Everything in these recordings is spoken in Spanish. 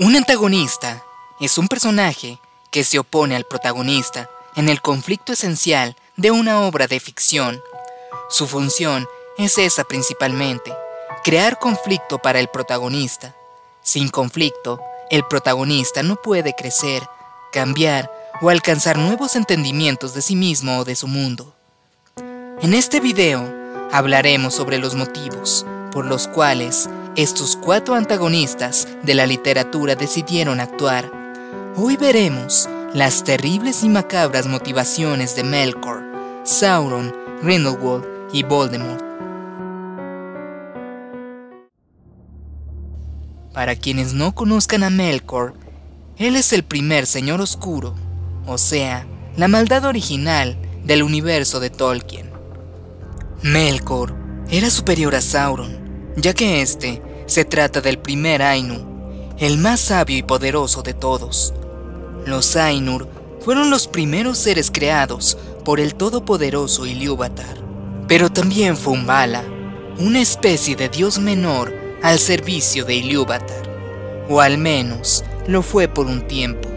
Un antagonista es un personaje que se opone al protagonista en el conflicto esencial de una obra de ficción. Su función es esa principalmente, crear conflicto para el protagonista. Sin conflicto, el protagonista no puede crecer, cambiar o alcanzar nuevos entendimientos de sí mismo o de su mundo. En este video hablaremos sobre los motivos por los cuales estos 4 antagonistas de la literatura decidieron actuar. Hoy veremos las terribles y macabras motivaciones de Melkor, Sauron, Grindelwald y Voldemort. Para quienes no conozcan a Melkor, él es el primer Señor Oscuro, o sea, la maldad original del universo de Tolkien. Melkor era superior a Sauron, ya que este se trata del primer Ainur, el más sabio y poderoso de todos. Los Ainur fueron los primeros seres creados por el todopoderoso Ilúvatar, pero también fue un Vala, una especie de dios menor al servicio de Ilúvatar, o al menos lo fue por un tiempo.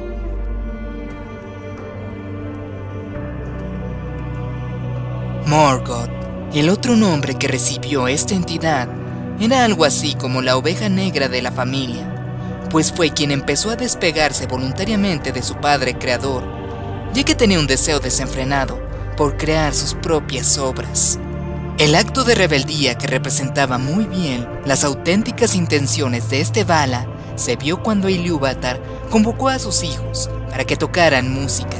Morgoth, el otro nombre que recibió esta entidad, era algo así como la oveja negra de la familia, pues fue quien empezó a despegarse voluntariamente de su padre creador, ya que tenía un deseo desenfrenado por crear sus propias obras. El acto de rebeldía que representaba muy bien las auténticas intenciones de este Vala se vio cuando Ilúvatar convocó a sus hijos para que tocaran música.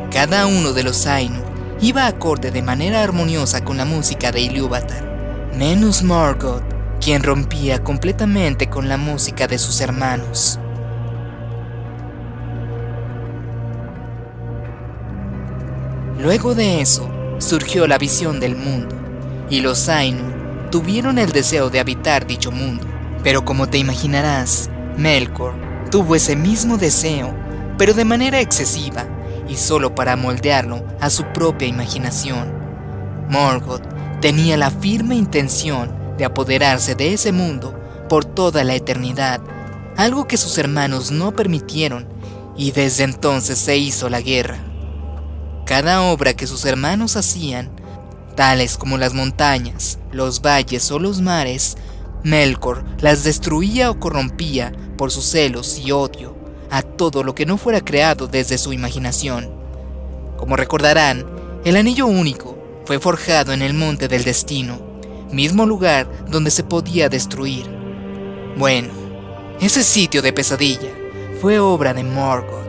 Cada uno de los Ainur iba acorde de manera armoniosa con la música de Ilúvatar, menos Morgoth, quien rompía completamente con la música de sus hermanos. Luego de eso, surgió la visión del mundo, y los Ainur tuvieron el deseo de habitar dicho mundo. Pero como te imaginarás, Melkor tuvo ese mismo deseo, pero de manera excesiva, y solo para moldearlo a su propia imaginación. Morgoth tenía la firme intención de apoderarse de ese mundo por toda la eternidad, algo que sus hermanos no permitieron, y desde entonces se hizo la guerra. Cada obra que sus hermanos hacían, tales como las montañas, los valles o los mares, Melkor las destruía o corrompía por sus celos y odio a todo lo que no fuera creado desde su imaginación. Como recordarán, el Anillo Único fue forjado en el Monte del Destino, mismo lugar donde se podía destruir. Bueno, ese sitio de pesadilla fue obra de Morgoth.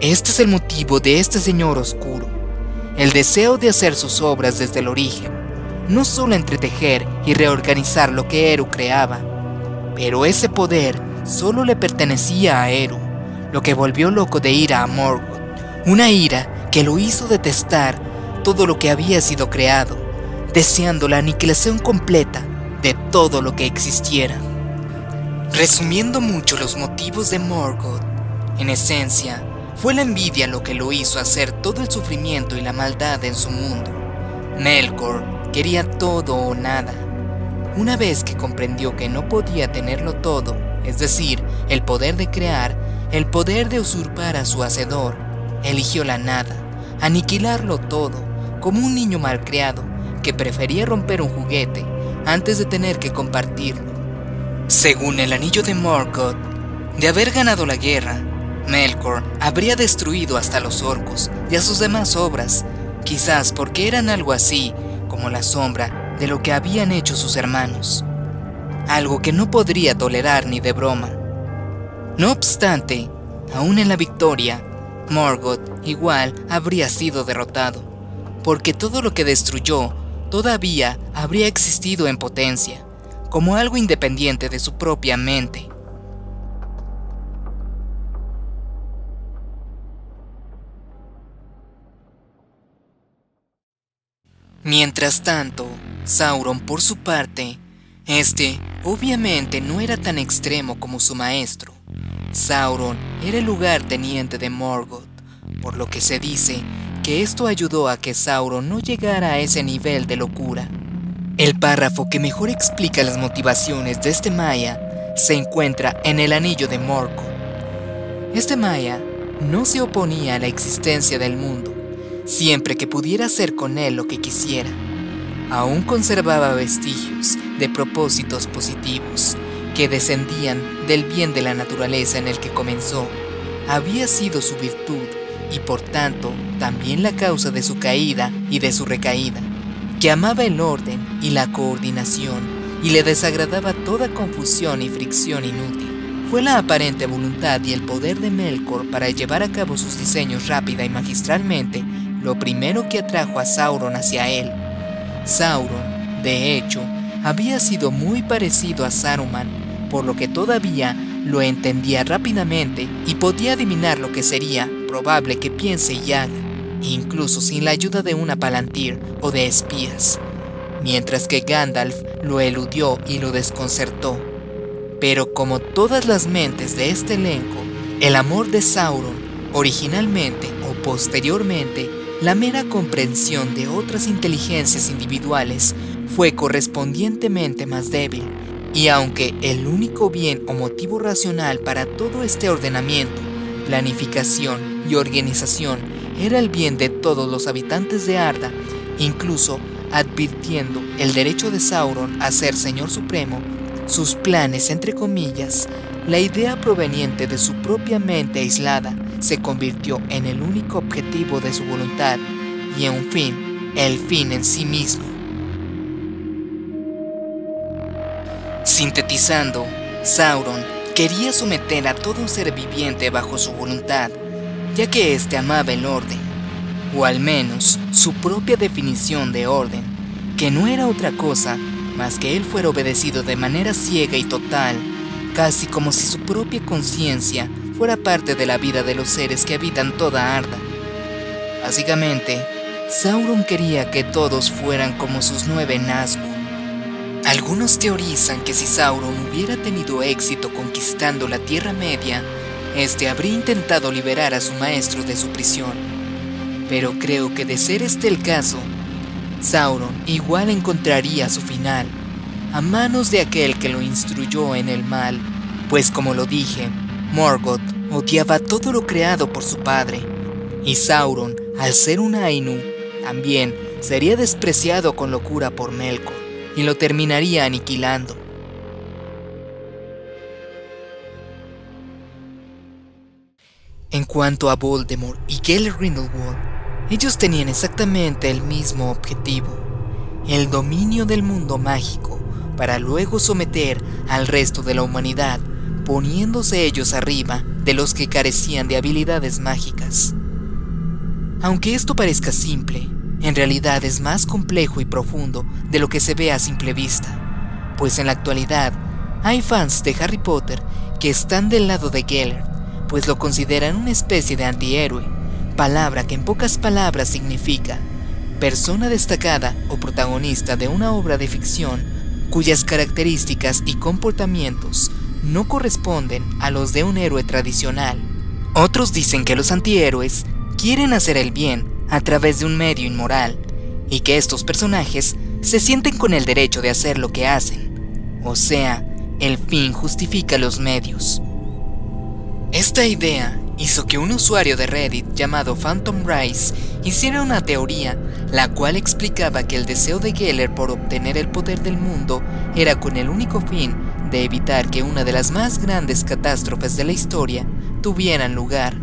Este es el motivo de este Señor Oscuro, el deseo de hacer sus obras desde el origen, no solo entretejer y reorganizar lo que Eru creaba, pero ese poder solo le pertenecía a Eru, lo que volvió loco de ira a Morgoth, una ira que lo hizo detestar todo lo que había sido creado, deseando la aniquilación completa de todo lo que existiera. Resumiendo mucho los motivos de Morgoth, en esencia, fue la envidia lo que lo hizo hacer todo el sufrimiento y la maldad en su mundo. Melkor quería todo o nada. Una vez que comprendió que no podía tenerlo todo, es decir, el poder de crear, el poder de usurpar a su hacedor, eligió la nada, aniquilarlo todo, como un niño malcriado que prefería romper un juguete antes de tener que compartirlo. Según el anillo de Morgoth, de haber ganado la guerra, Melkor habría destruido hasta los orcos y a sus demás obras, quizás porque eran algo así como la sombra de lo que habían hecho sus hermanos, algo que no podría tolerar ni de broma. No obstante, aún en la victoria, Morgoth igual habría sido derrotado, porque todo lo que destruyó todavía habría existido en potencia, como algo independiente de su propia mente. Mientras tanto, Sauron por su parte, obviamente no era tan extremo como su maestro. Sauron era el lugarteniente de Morgoth, por lo que se dice que esto ayudó a que Sauron no llegara a ese nivel de locura. El párrafo que mejor explica las motivaciones de este Maya se encuentra en el anillo de Morgoth. Este Maya no se oponía a la existencia del mundo, siempre que pudiera hacer con él lo que quisiera. Aún conservaba vestigios de propósitos positivos que descendían del bien de la naturaleza en el que comenzó. Había sido su virtud y por tanto también la causa de su caída y de su recaída, que amaba el orden y la coordinación y le desagradaba toda confusión y fricción inútil. Fue la aparente voluntad y el poder de Melkor para llevar a cabo sus diseños rápida y magistralmente lo primero que atrajo a Sauron hacia él. Sauron, de hecho, había sido muy parecido a Saruman, por lo que todavía lo entendía rápidamente y podía adivinar lo que sería probable que piense y haga, incluso sin la ayuda de una Palantir o de espías, mientras que Gandalf lo eludió y lo desconcertó. Pero como todas las mentes de este elenco, el amor de Sauron, originalmente o posteriormente, la mera comprensión de otras inteligencias individuales, fue correspondientemente más débil, y aunque el único bien o motivo racional para todo este ordenamiento, planificación y organización era el bien de todos los habitantes de Arda, incluso advirtiendo el derecho de Sauron a ser Señor Supremo, sus planes, entre comillas, la idea proveniente de su propia mente aislada, se convirtió en el único objetivo de su voluntad y en fin, el fin en sí mismo. Sintetizando, Sauron quería someter a todo ser viviente bajo su voluntad, ya que éste amaba el orden, o al menos su propia definición de orden, que no era otra cosa más que él fuera obedecido de manera ciega y total, casi como si su propia conciencia fuera parte de la vida de los seres que habitan toda Arda. Básicamente, Sauron quería que todos fueran como sus 9 Nazgûl. Algunos teorizan que si Sauron hubiera tenido éxito conquistando la Tierra Media, este habría intentado liberar a su maestro de su prisión. Pero creo que de ser este el caso, Sauron igual encontraría su final, a manos de aquel que lo instruyó en el mal, pues como lo dije, Morgoth odiaba todo lo creado por su padre, y Sauron, al ser un Ainur, también sería despreciado con locura por Melkor, y lo terminaría aniquilando. En cuanto a Voldemort y Gellert Grindelwald, ellos tenían exactamente el mismo objetivo, el dominio del mundo mágico, para luego someter al resto de la humanidad, poniéndose ellos arriba de los que carecían de habilidades mágicas. Aunque esto parezca simple, en realidad es más complejo y profundo de lo que se ve a simple vista, pues en la actualidad hay fans de Harry Potter que están del lado de Gellert, pues lo consideran una especie de antihéroe, palabra que en pocas palabras significa persona destacada o protagonista de una obra de ficción cuyas características y comportamientos no corresponden a los de un héroe tradicional. Otros dicen que los antihéroes quieren hacer el bien a través de un medio inmoral, y que estos personajes se sienten con el derecho de hacer lo que hacen, o sea, el fin justifica los medios. Esta idea hizo que un usuario de Reddit llamado Phantom Rice hiciera una teoría, la cual explicaba que el deseo de Gellert por obtener el poder del mundo era con el único fin de evitar que una de las más grandes catástrofes de la historia tuvieran lugar,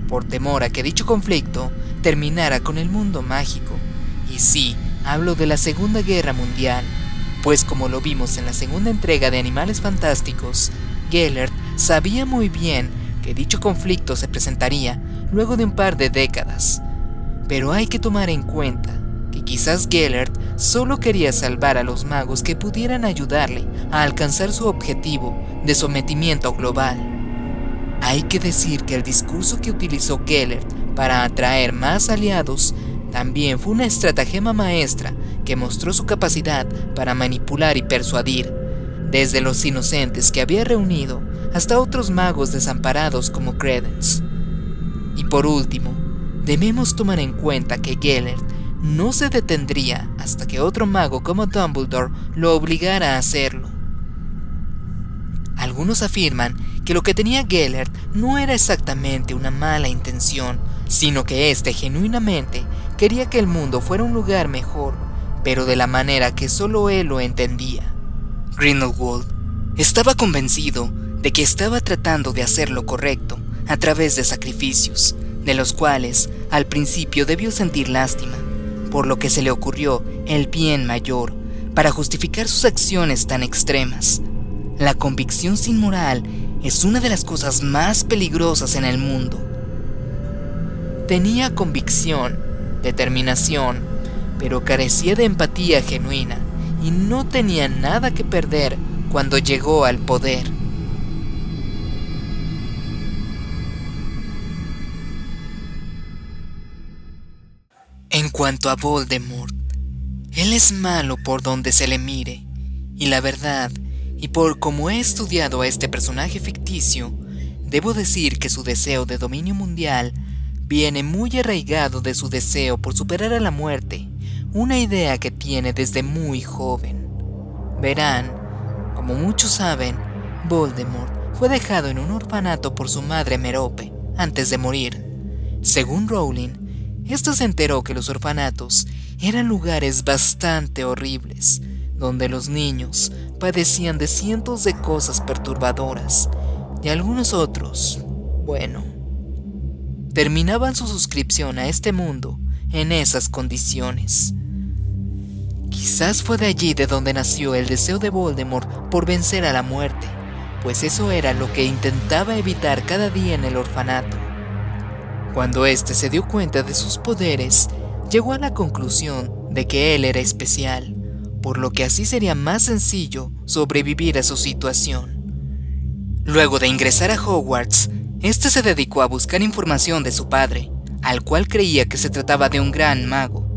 por temor a que dicho conflicto terminara con el mundo mágico. Y sí, hablo de la Segunda Guerra Mundial, pues como lo vimos en la segunda entrega de Animales Fantásticos, Gellert sabía muy bien que dicho conflicto se presentaría luego de un par de décadas. Pero hay que tomar en cuenta que quizás Gellert solo quería salvar a los magos que pudieran ayudarle a alcanzar su objetivo de sometimiento global. Hay que decir que el discurso que utilizó Gellert para atraer más aliados también fue una estratagema maestra que mostró su capacidad para manipular y persuadir, desde los inocentes que había reunido hasta otros magos desamparados como Credence. Y por último, debemos tomar en cuenta que Gellert no se detendría hasta que otro mago como Dumbledore lo obligara a hacerlo. Algunos afirman que lo que tenía Gellert no era exactamente una mala intención, sino que éste genuinamente quería que el mundo fuera un lugar mejor, pero de la manera que solo él lo entendía. Grindelwald estaba convencido de que estaba tratando de hacer lo correcto a través de sacrificios, de los cuales al principio debió sentir lástima, por lo que se le ocurrió el bien mayor para justificar sus acciones tan extremas. La convicción sin moral es una de las cosas más peligrosas en el mundo. Tenía convicción, determinación, pero carecía de empatía genuina y no tenía nada que perder cuando llegó al poder. En cuanto a Voldemort, él es malo por donde se le mire, y la verdad, y por cómo he estudiado a este personaje ficticio, debo decir que su deseo de dominio mundial viene muy arraigado de su deseo por superar a la muerte, una idea que tiene desde muy joven. Verán, como muchos saben, Voldemort fue dejado en un orfanato por su madre Merope antes de morir. Según Rowling, ésta se enteró que los orfanatos eran lugares bastante horribles, donde los niños padecían de cientos de cosas perturbadoras, y algunos otros, bueno, terminaban su suscripción a este mundo en esas condiciones. Quizás fue de allí de donde nació el deseo de Voldemort por vencer a la muerte, pues eso era lo que intentaba evitar cada día en el orfanato. Cuando éste se dio cuenta de sus poderes, llegó a la conclusión de que él era especial, por lo que así sería más sencillo sobrevivir a su situación. Luego de ingresar a Hogwarts, este se dedicó a buscar información de su padre, al cual creía que se trataba de un gran mago.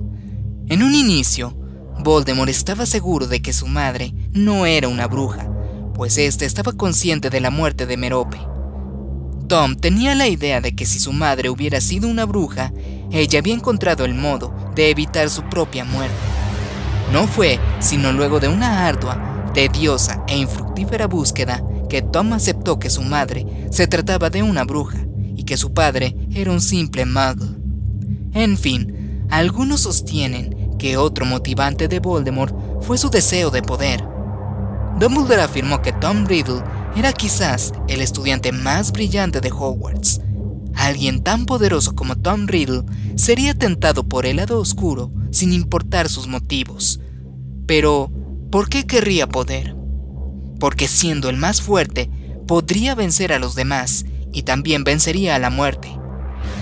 En un inicio, Voldemort estaba seguro de que su madre no era una bruja, pues éste estaba consciente de la muerte de Merope. Tom tenía la idea de que si su madre hubiera sido una bruja, ella había encontrado el modo de evitar su propia muerte. No fue sino luego de una ardua, tediosa e infructífera búsqueda que Tom aceptó que su madre se trataba de una bruja y que su padre era un simple muggle. En fin, algunos sostienen que otro motivante de Voldemort fue su deseo de poder. Dumbledore afirmó que Tom Riddle era quizás el estudiante más brillante de Hogwarts. Alguien tan poderoso como Tom Riddle sería tentado por el lado oscuro sin importar sus motivos. Pero, ¿por qué querría poder? Porque siendo el más fuerte, podría vencer a los demás y también vencería a la muerte.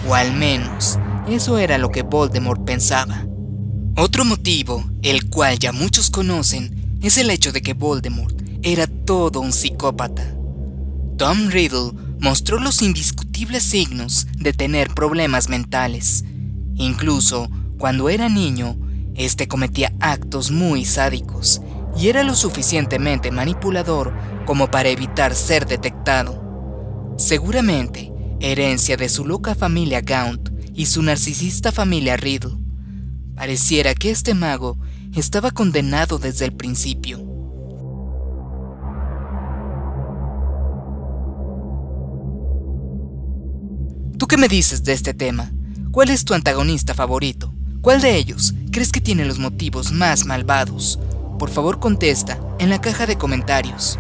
O al menos, eso era lo que Voldemort pensaba. Otro motivo, el cual ya muchos conocen, es el hecho de que Voldemort era todo un psicópata. Tom Riddle mostró los indiscutibles signos de tener problemas mentales. Incluso cuando era niño, este cometía actos muy sádicos y era lo suficientemente manipulador como para evitar ser detectado. Seguramente, herencia de su loca familia Gaunt y su narcisista familia Riddle. Pareciera que este mago estaba condenado desde el principio. ¿Tú qué me dices de este tema? ¿Cuál es tu antagonista favorito? ¿Cuál de ellos crees que tiene los motivos más malvados? Por favor contesta en la caja de comentarios.